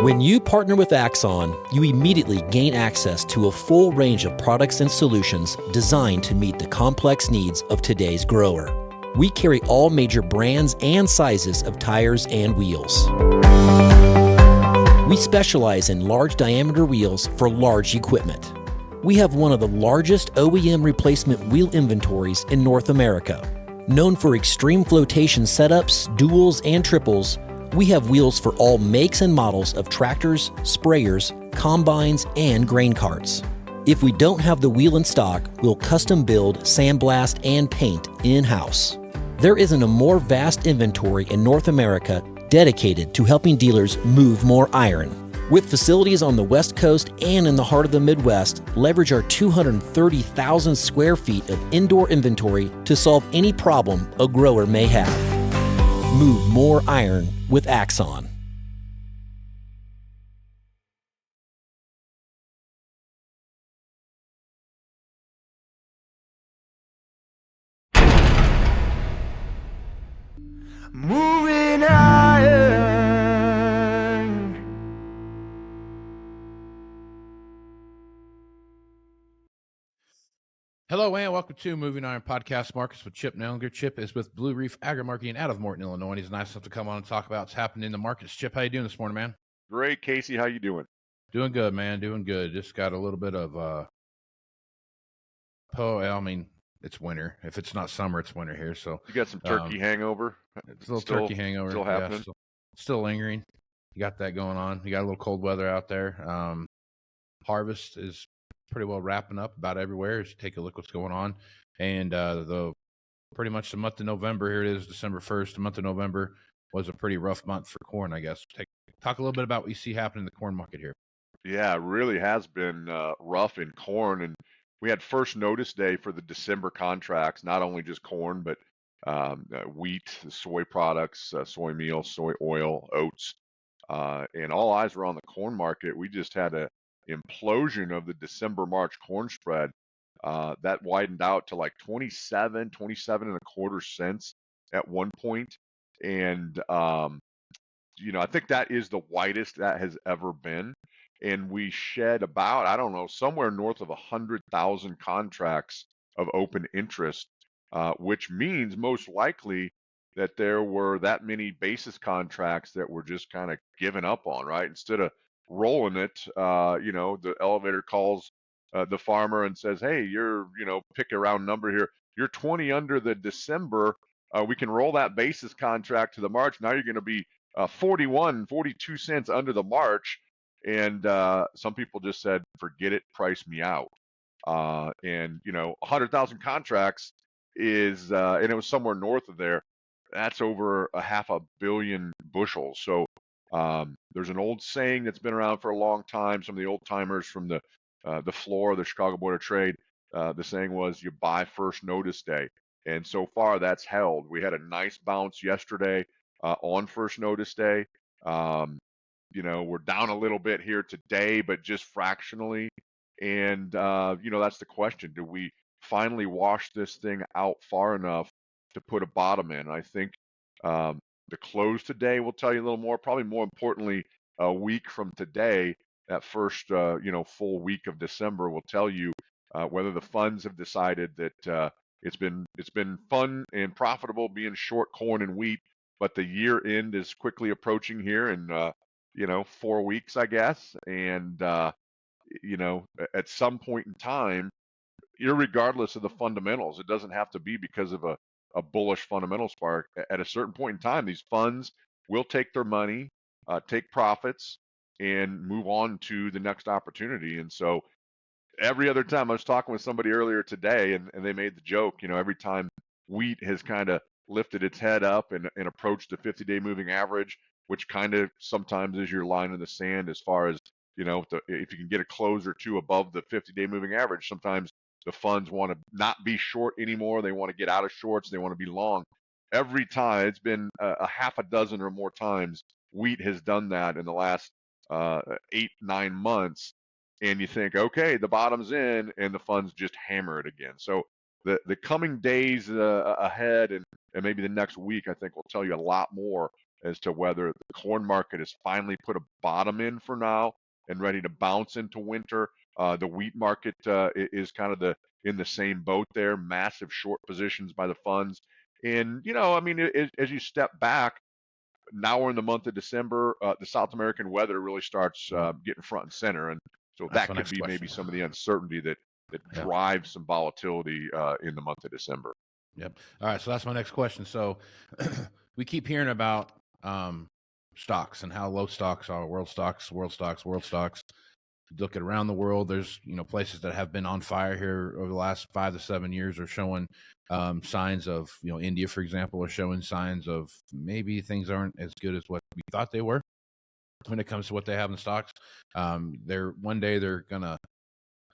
When you partner with Axon, you immediately gain access to a full range of products and solutions designed to meet the complex needs of today's grower. We carry all major brands and sizes of tires and wheels. We specialize in large diameter wheels for large equipment. We have one of the largest OEM replacement wheel inventories in North America. Known for extreme flotation setups, duals, and triples, we have wheels for all makes and models of tractors, sprayers, combines, and grain carts. If we don't have the wheel in stock, we'll custom build, sandblast, and paint in-house. There isn't a more vast inventory in North America dedicated to helping dealers move more iron. With facilities on the West Coast and in the heart of the Midwest, leverage our 230,000 square feet of indoor inventory to solve any problem a grower may have. Move more iron with Axon. Moving iron. Hello and welcome to Moving Iron Podcast Markets with Chip Nellinger. Chip is with Blue Reef Agri-Marketing out of Morton, Illinois. And he's nice enough to come on and talk about what's happening in the markets. Chip, how you doing this morning, man? Great, Casey. How you doing? Doing good, man. Doing good. Just got a little bit of it's winter. If it's not summer, it's winter here. So you got some turkey hangover? It's a little turkey hangover. Still happening? Yeah, still lingering. You got that going on. You got a little cold weather out there. Harvest is pretty well wrapping up about everywhere. Just take a look what's going on. And pretty much the month of November, here it is, December 1st. The month of November was a pretty rough month for corn, I guess. Talk a little bit about what you see happening in the corn market here. Yeah, it really has been rough in corn. And we had first notice day for the December contracts, not only just corn, but wheat, soy products, soy meal, soy oil, oats. And all eyes were on the corn market. We just had a implosion of the December-March corn spread that widened out to like 27 and a quarter cents at one point. And, I think that is the widest that has ever been. And we shed about, I don't know, somewhere north of 100,000 contracts of open interest, which means most likely that there were that many basis contracts that were just kind of given up on, right? Instead of rolling it, the elevator calls the farmer and says, hey, you're, pick a round number here. You're 20 under the December. We can roll that basis contract to the March. Now you're going to be 42 cents under the March. And some people just said, forget it, price me out. 100,000 contracts is, and it was somewhere north of there. That's over 500 million bushels. So there's an old saying that's been around for a long time. Some of the old timers from the floor of the Chicago Board of Trade, the saying was, you buy first notice day. And so far that's held. We had a nice bounce yesterday on first notice day. We're down a little bit here today, but just fractionally. And, that's the question. Do we finally wash this thing out far enough to put a bottom in? I think the close today will tell you a little more. Probably more importantly, a week from today, that first, full week of December will tell you whether the funds have decided that it's been fun and profitable being short corn and wheat, but the year end is quickly approaching here in 4 weeks, I guess. And at some point in time, irregardless of the fundamentals, it doesn't have to be because of a bullish fundamental spark. At a certain point in time, these funds will take their money, take profits, and move on to the next opportunity. And so every other time, I was talking with somebody earlier today, and they made the joke, every time wheat has kind of lifted its head up and approached the 50-day moving average, which kind of sometimes is your line in the sand as far as, if you can get a close or two above the 50-day moving average, sometimes the funds want to not be short anymore. They want to get out of shorts. They want to be long. Every time, it's been a half a dozen or more times, wheat has done that in the last 8-9 months. And you think, okay, the bottom's in, and the funds just hammer it again. So the coming days ahead and maybe the next week, I think will tell you a lot more as to whether the corn market has finally put a bottom in for now and ready to bounce into winter. The wheat market is kind of in the same boat there, massive short positions by the funds. And, I mean, as you step back, now we're in the month of December, the South American weather really starts getting front and center. And so That's that my could next be question. maybe some of the uncertainty that Yeah. drives some volatility in the month of December. Yep. All right. So that's my next question. So we keep hearing about stocks and how low stocks are, world stocks. You look at around the world, there's places that have been on fire here over the last 5 to 7 years are showing signs of, India, for example, are showing signs of maybe things aren't as good as what we thought they were when it comes to what they have in stocks. One day they're gonna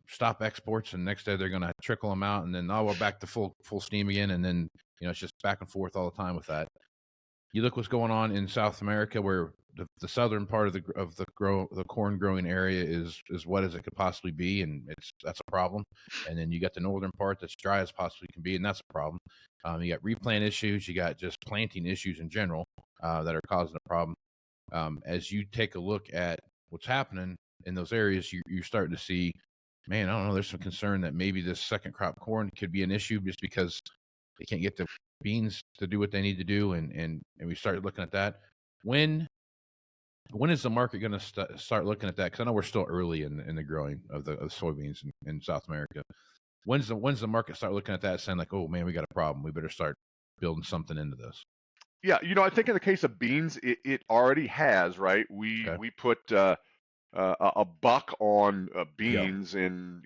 stop exports, and next day they're gonna trickle them out, and then we're back to full steam again, and then it's just back and forth all the time with that. You look what's going on in South America, where the southern part of the corn growing area is wet as it could possibly be, and that's a problem. And then you got the northern part that's dry as possibly can be, and that's a problem. You got replant issues, you got just planting issues in general that are causing a problem. As you take a look at what's happening in those areas, you're starting to see, man, I don't know, there's some concern that maybe this second crop corn could be an issue just because they can't get the beans to do what they need to do, and we started looking at that. When is the market going to start looking at that? Because I know we're still early in the growing of the soybeans in South America. When's the market start looking at that, saying like, oh man, we got a problem, we better start building something into this? Yeah, I think in the case of beans, it already has, right? We put a buck on beans in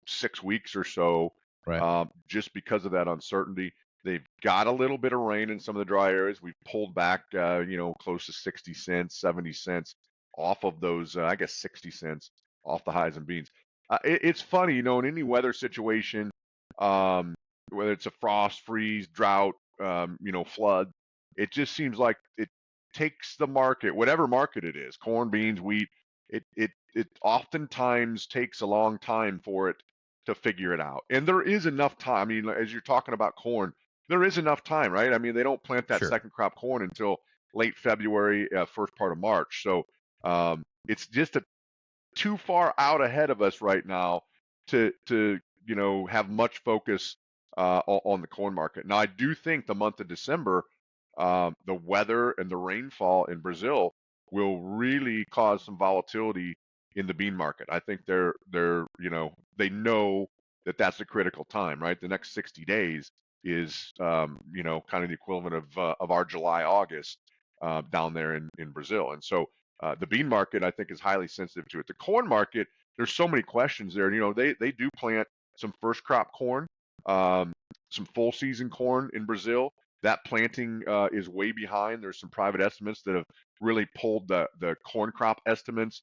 6 weeks or so, right? Just because of that uncertainty. They've got a little bit of rain in some of the dry areas. We've pulled back, close to 60 cents, 70 cents off of those, I guess 60 cents off the highs in beans. It's funny, in any weather situation, whether it's a frost, freeze, drought, flood, it just seems like it takes the market, whatever market it is, corn, beans, wheat, it oftentimes takes a long time for it to figure it out. And there is enough time. I mean, as you're talking about corn, there is enough time, right? I mean, they don't plant that second crop corn until late February, first part of March. So it's just too far out ahead of us right now to have much focus on the corn market. Now, I do think the month of December, the weather and the rainfall in Brazil will really cause some volatility in the bean market. I think they know that that's a critical time, right? The next 60 days is kind of the equivalent of our July, August down there in Brazil. And so the bean market, I think, is highly sensitive to it. The corn market, there's so many questions there. They do plant some first crop corn, some full season corn in Brazil. That planting is way behind. There's some private estimates that have really pulled the corn crop estimates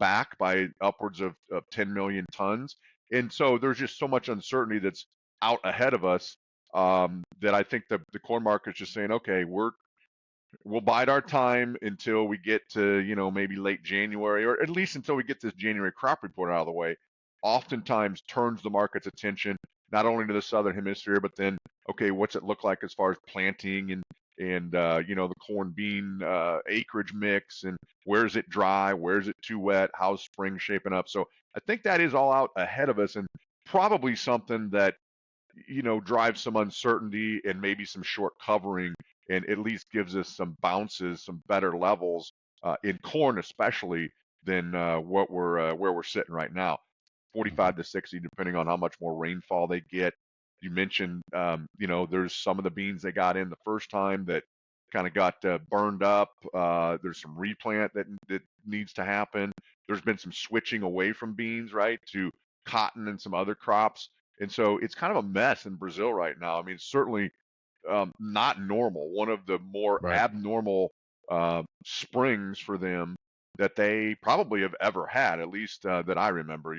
back by upwards of 10 million tons. And so there's just so much uncertainty that's out ahead of us that I think the corn market's just saying, okay, we'll bide our time until we get to, maybe late January, or at least until we get this January crop report out of the way. Oftentimes turns the market's attention not only to the southern hemisphere, but then, okay, what's it look like as far as planting and the corn bean acreage mix, and where's it dry, where's it too wet, how's spring shaping up? So I think that is all out ahead of us, and probably something that drives some uncertainty and maybe some short covering, and at least gives us some bounces, some better levels in corn, especially than where we're sitting right now. 45 to 60, depending on how much more rainfall they get. You mentioned, there's some of the beans they got in the first time that kind of got burned up. There's some replant that needs to happen. There's been some switching away from beans, right, to cotton and some other crops. And so it's kind of a mess in Brazil right now. I mean, it's certainly not normal. One of the more abnormal springs for them that they probably have ever had, at least that I remember.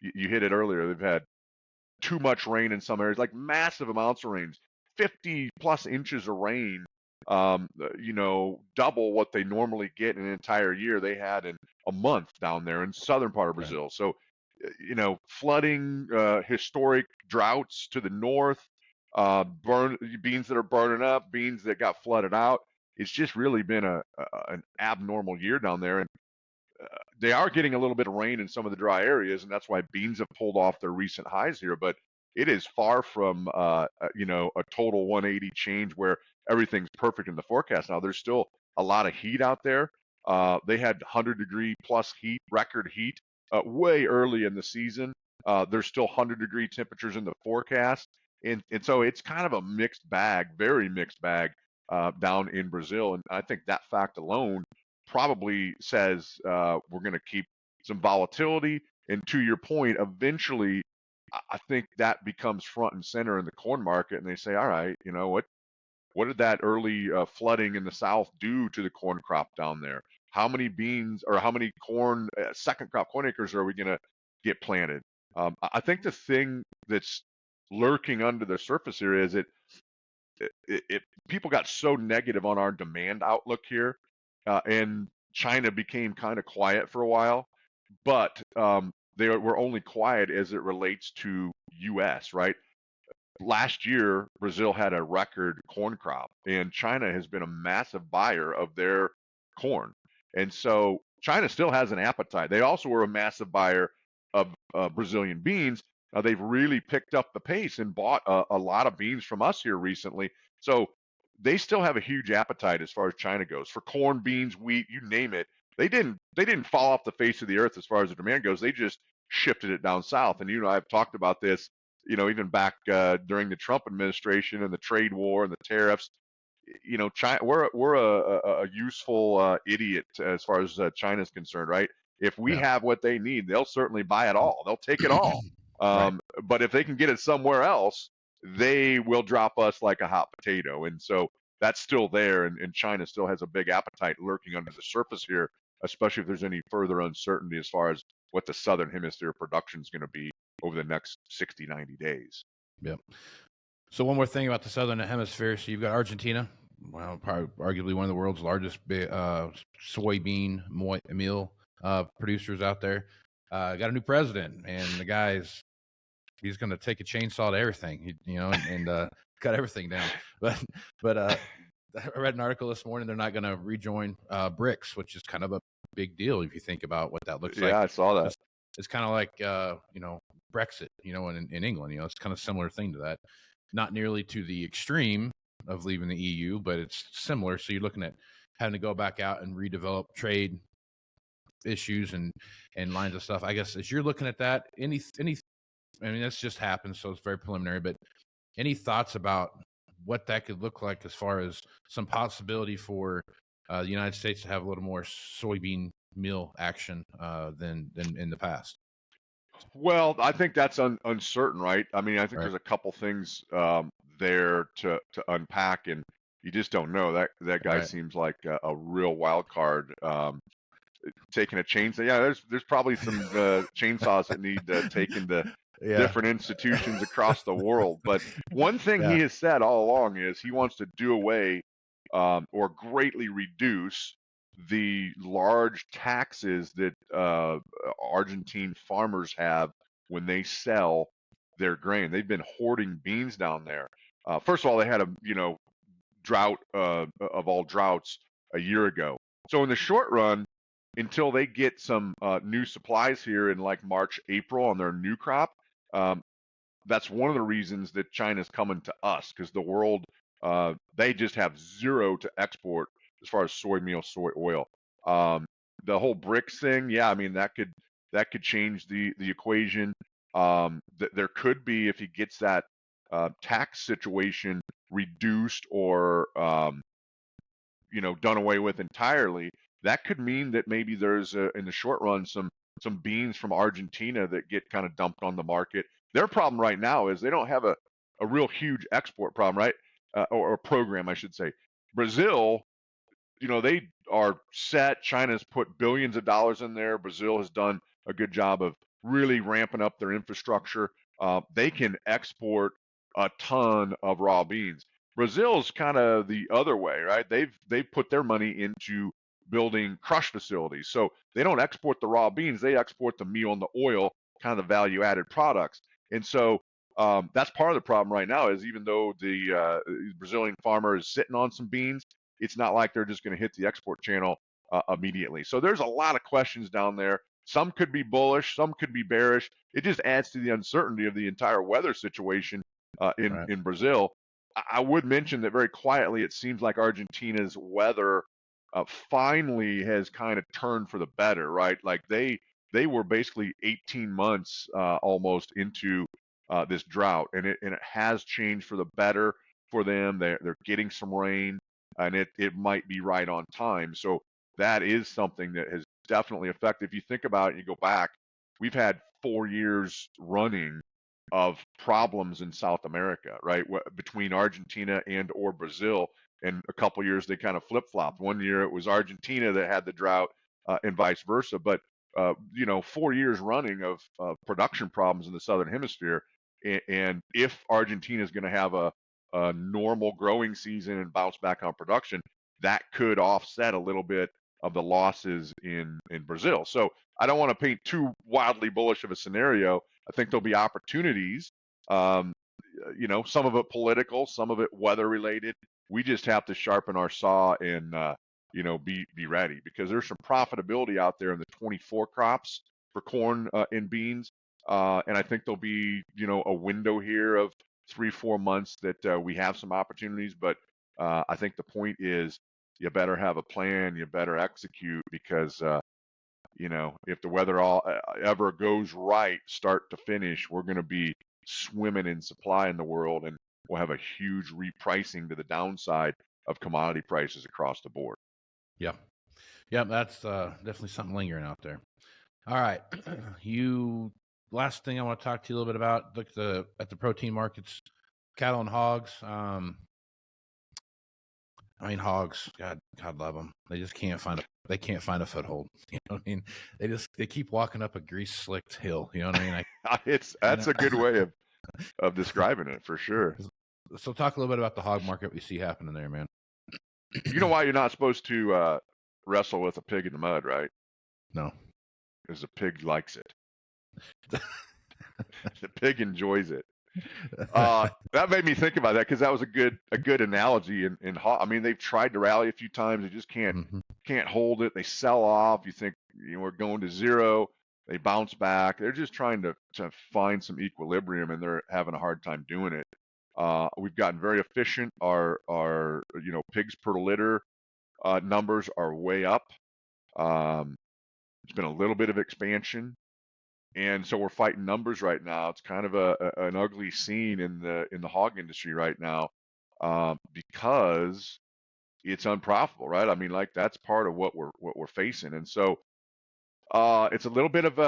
You hit it earlier. They've had too much rain in some areas, like massive amounts of rain, 50 plus inches of rain, double what they normally get in an entire year. They had in a month down there in southern part of Brazil. Right. So, flooding, historic droughts to the north, beans that are burning up, beans that got flooded out. it's just really been an abnormal year down there. And they are getting a little bit of rain in some of the dry areas, and that's why beans have pulled off their recent highs here. But it is far from a total 180 change where everything's perfect in the forecast. Now there's still a lot of heat out there. They had 100-degree plus heat, record heat, way early in the season. There's still 100-degree temperatures in the forecast, and so it's kind of a mixed bag, very mixed bag down in Brazil. And I think that fact alone probably says we're going to keep some volatility. And to your point, eventually, I think that becomes front and center in the corn market, and they say, all right, you know what did that early flooding in the South do to the corn crop down there? How many beans or how many corn second crop corn acres are we going to get planted? I think the thing that's lurking under the surface here is people got so negative on our demand outlook here, and China became kind of quiet for a while, but they were only quiet as it relates to U.S., right? Last year, Brazil had a record corn crop, and China has been a massive buyer of their corn. And so China still has an appetite. They also were a massive buyer of Brazilian beans. Now they've really picked up the pace and bought a lot of beans from us here recently. So they still have a huge appetite as far as China goes for corn, beans, wheat, you name it. They didn't fall off the face of the earth as far as the demand goes. They just shifted it down south. And I've talked about this, even back during the Trump administration and the trade war and the tariffs. China, we're a useful idiot as far as China's concerned, right? If we have what they need, they'll certainly buy it all. They'll take it all. Right. But if they can get it somewhere else, they will drop us like a hot potato. And so that's still there, and China still has a big appetite lurking under the surface here, especially if there's any further uncertainty as far as what the Southern Hemisphere production is going to be over the next 60, 90 days. Yep. So one more thing about the Southern Hemisphere. So you've got Argentina, well, probably arguably one of the world's largest soybean meal producers out there. Got a new president, and the guy's he's going to take a chainsaw to everything, and cut everything down. But I read an article this morning. They're not going to rejoin BRICS, which is kind of a big deal if you think about what that looks like. Yeah, I saw that. It's kind of like Brexit, in England. It's kind of similar thing to that. Not nearly to the extreme of leaving the EU, but it's similar. So you're looking at having to go back out and redevelop trade issues and lines of stuff. I guess as you're looking at that, that's just happened, so it's very preliminary, but any thoughts about what that could look like as far as some possibility for the United States to have a little more soybean meal action than in the past? Well, I think that's uncertain, right? I mean, I think there's a couple things there to unpack, and you just don't know. That guy seems like a real wild card. Taking a chainsaw, there's probably some chainsaws that need taken to different institutions across the world. But one thing he has said all along is he wants to do away or greatly reduce the large taxes that Argentine farmers have when they sell their grain. They've been hoarding beans down there. First of all, they had a drought of all droughts a year ago. So in the short run, until they get some new supplies here in like March, April on their new crop, that's one of the reasons that China's coming to us, because the world, they just have zero to export as far as soy meal, soy oil. The whole BRICS thing, that could change the equation. There could be, if he gets that tax situation reduced or done away with entirely, that could mean that maybe there's in the short run some beans from Argentina that get kind of dumped on the market. Their problem right now is they don't have a real huge export problem, right? Or program, I should say. Brazil, they are set. China's put billions of dollars in there. Brazil has done a good job of really ramping up their infrastructure. They can export a ton of raw beans. Brazil's kind of the other way, right? They've put their money into building crush facilities. So they don't export the raw beans, they export the meal and the oil, kind of the value-added products. And so that's part of the problem right now is even though the Brazilian farmer is sitting on some beans, it's not like they're just going to hit the export channel immediately. So there's a lot of questions down there. Some could be bullish, some could be bearish. It just adds to the uncertainty of the entire weather situation in Brazil. I would mention that very quietly, it seems like Argentina's weather finally has kind of turned for the better, right? Like they were basically 18 months almost into this drought, and it has changed for the better for them. They're getting some rain, and it might be right on time. So that is something that has definitely affected. If you think about it, you go back, we've had 4 years running of problems in South America, right? Between Argentina and or Brazil, and a couple years they kind of flip-flopped. One year it was Argentina that had the drought, and vice versa. But 4 years running of production problems in the southern hemisphere, and if Argentina is going to have a normal growing season and bounce back on production, that could offset a little bit of the losses in Brazil. So I don't want to paint too wildly bullish of a scenario. I think there'll be opportunities. Some of it political, some of it weather related. We just have to sharpen our saw and be ready, because there's some profitability out there in the 24 crops for corn and beans, and I think there'll be a window here of 3-4 months that we have some opportunities. But I think the point is, you better have a plan, you better execute, because if the weather ever goes right, start to finish, we're going to be swimming in supply in the world, and we'll have a huge repricing to the downside of commodity prices across the board. Yeah, that's definitely something lingering out there. All right, last thing I want to talk to you a little bit about. Look at the protein markets, cattle and hogs. Hogs, God love them. They just can't find a foothold. You know what I mean? They keep walking up a grease slicked hill. You know what I mean? That's a good way of describing it, for sure. So talk a little bit about the hog market we see happening there, man. You know why you're not supposed to wrestle with a pig in the mud, right? No. Because the pig likes it. The pig enjoys it. That made me think about that, because that was a good analogy in hog. I mean, they've tried to rally a few times. They just can't hold it. They sell off. You think we're going to zero. They bounce back. They're just trying to find some equilibrium, and they're having a hard time doing it. We've gotten very efficient. Our pigs per litter numbers are way up. There's been a little bit of expansion, and so we're fighting numbers right now. It's kind of an ugly scene in the hog industry right now, because it's unprofitable, right? I mean, like, that's part of what we're facing, and so it's a little bit of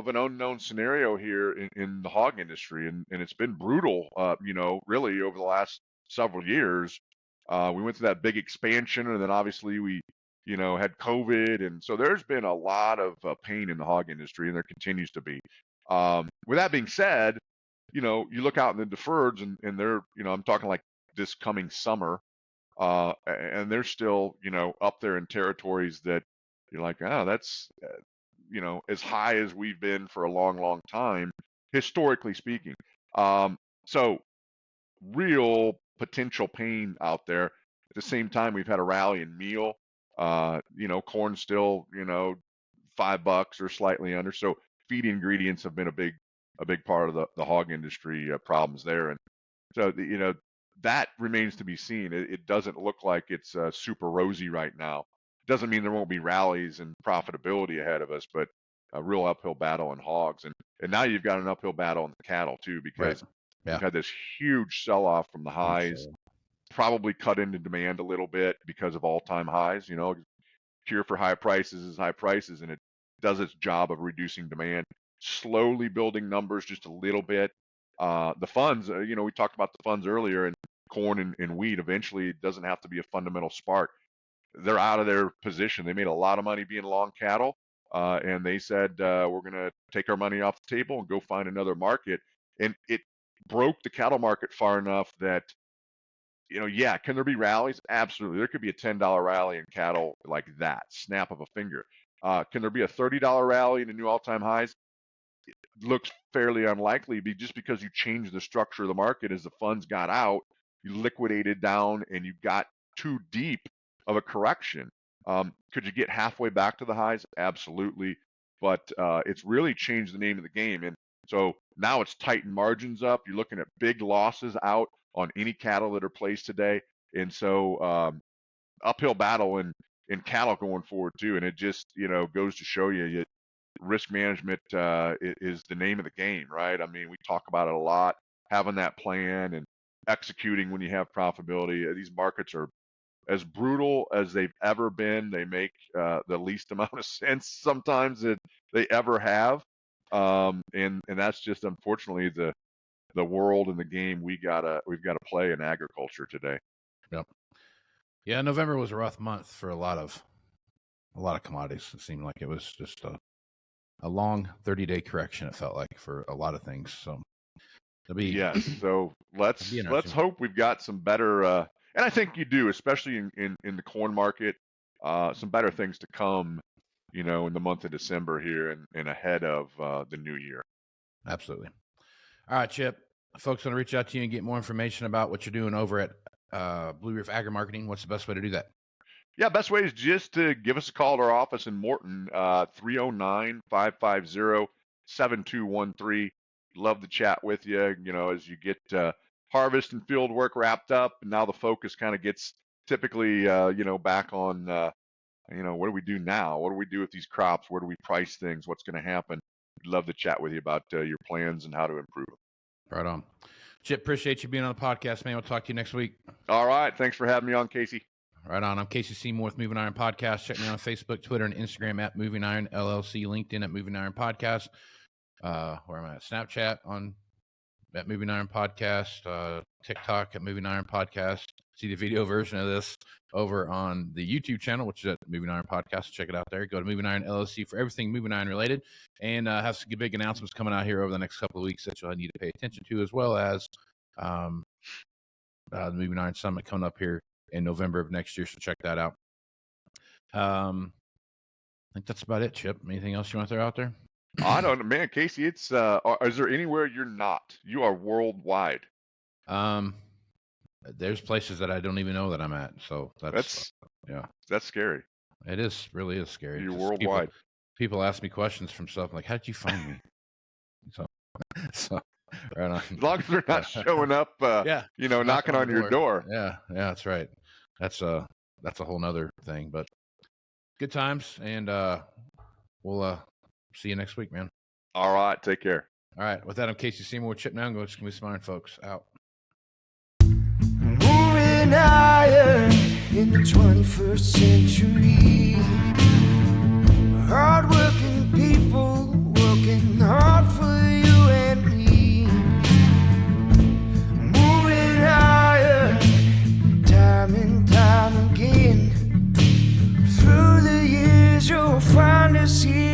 an unknown scenario here in the hog industry, and it's been brutal, really over the last several years. We went through that big expansion, and then obviously we had COVID, and so there's been a lot of pain in the hog industry, and there continues to be. With that being said, you look out in the deferreds, and they're, I'm talking like this coming summer, and they're still, up there in territories that you're like, oh, that's, as high as we've been for a long, long time, historically speaking. So real potential pain out there. At the same time, we've had a rally in meal. Corn still, $5 or slightly under. So feed ingredients have been a big part of the hog industry problems there. And so, that remains to be seen. It doesn't look like it's super rosy right now. Doesn't mean there won't be rallies and profitability ahead of us, but a real uphill battle in hogs. And now you've got an uphill battle in the cattle too, because you've had this huge sell-off from the highs, probably cut into demand a little bit because of all-time highs. Cure for high prices is high prices, and it does its job of reducing demand, slowly building numbers just a little bit. The funds, we talked about the funds earlier, and corn and wheat, eventually it doesn't have to be a fundamental spark. They're out of their position. They made a lot of money being long cattle, and they said, we're going to take our money off the table and go find another market. And it broke the cattle market far enough that, can there be rallies? Absolutely. There could be a $10 rally in cattle like that, snap of a finger. Can there be a $30 rally in the new all-time highs? It looks fairly unlikely, just because you changed the structure of the market as the funds got out, you liquidated down, and you got too deep of a correction. Could you get halfway back to the highs? Absolutely. But it's really changed the name of the game. And so now it's tightened margins up. You're looking at big losses out on any cattle that are placed today. And so uphill battle in cattle going forward too. And it just, goes to show you risk management is the name of the game, right? I mean, we talk about it a lot, having that plan and executing when you have profitability. These markets are as brutal as they've ever been. They make the least amount of sense sometimes that they ever have. And that's just unfortunately the world and the game we've got to play in agriculture today. Yep. Yeah, November was a rough month for a lot of commodities. It seemed like it was just a long 30-day correction. It felt like for a lot of things. So yes. So let's hope we've got some better. And I think you do, especially in the corn market, some better things to come. In the month of December here and ahead of the new year. Absolutely. All right, Chip. Folks want to reach out to you and get more information about what you're doing over at Blue Reef Agri Marketing. What's the best way to do that? Yeah, best way is just to give us a call at our office in Morton, 309-550-7213. Love to chat with you, as you get harvest and field work wrapped up. And now the focus kind of gets typically, back on, what do we do now? What do we do with these crops? Where do we price things? What's going to happen? We'd love to chat with you about your plans and how to improve them. Right on. Chip, appreciate you being on the podcast, man. We'll talk to you next week. All right. Thanks for having me on, Casey. Right on. I'm Casey Seymour with Moving Iron Podcast. Check me out on Facebook, Twitter, and Instagram at Moving Iron LLC, LinkedIn at Moving Iron Podcast. Where am I at? Snapchat at Moving Iron Podcast, TikTok at Moving Iron Podcast. See the video version of this over on the YouTube channel, which is at Moving Iron Podcast. Check it out there. Go to Moving Iron LLC for everything Moving Iron related, and have some big announcements coming out here over the next couple of weeks that you'll need to pay attention to, as well as the Moving Iron Summit coming up here in November of next year. So check that out. I think that's about it, Chip. Anything else you want to throw out there? I don't know, man. Casey, it's is there anywhere you're not? You are worldwide. There's places that I don't even know that I'm at. So that's scary. It is, really is scary. You're worldwide. People ask me questions from stuff like, "How did you find me?" So right on. As long as they're not showing up, knocking on your door. Yeah, that's right. That's a whole nother thing. But good times, and we'll see you next week, man. All right, take care. All right, with that, I'm Casey Seymour with Chip Now. Go to Smooth Iron, folks. Out. Moving iron in the 21st century. Hard-working people working hard for you and me. Moving iron time and time again. Through the years you'll find us here.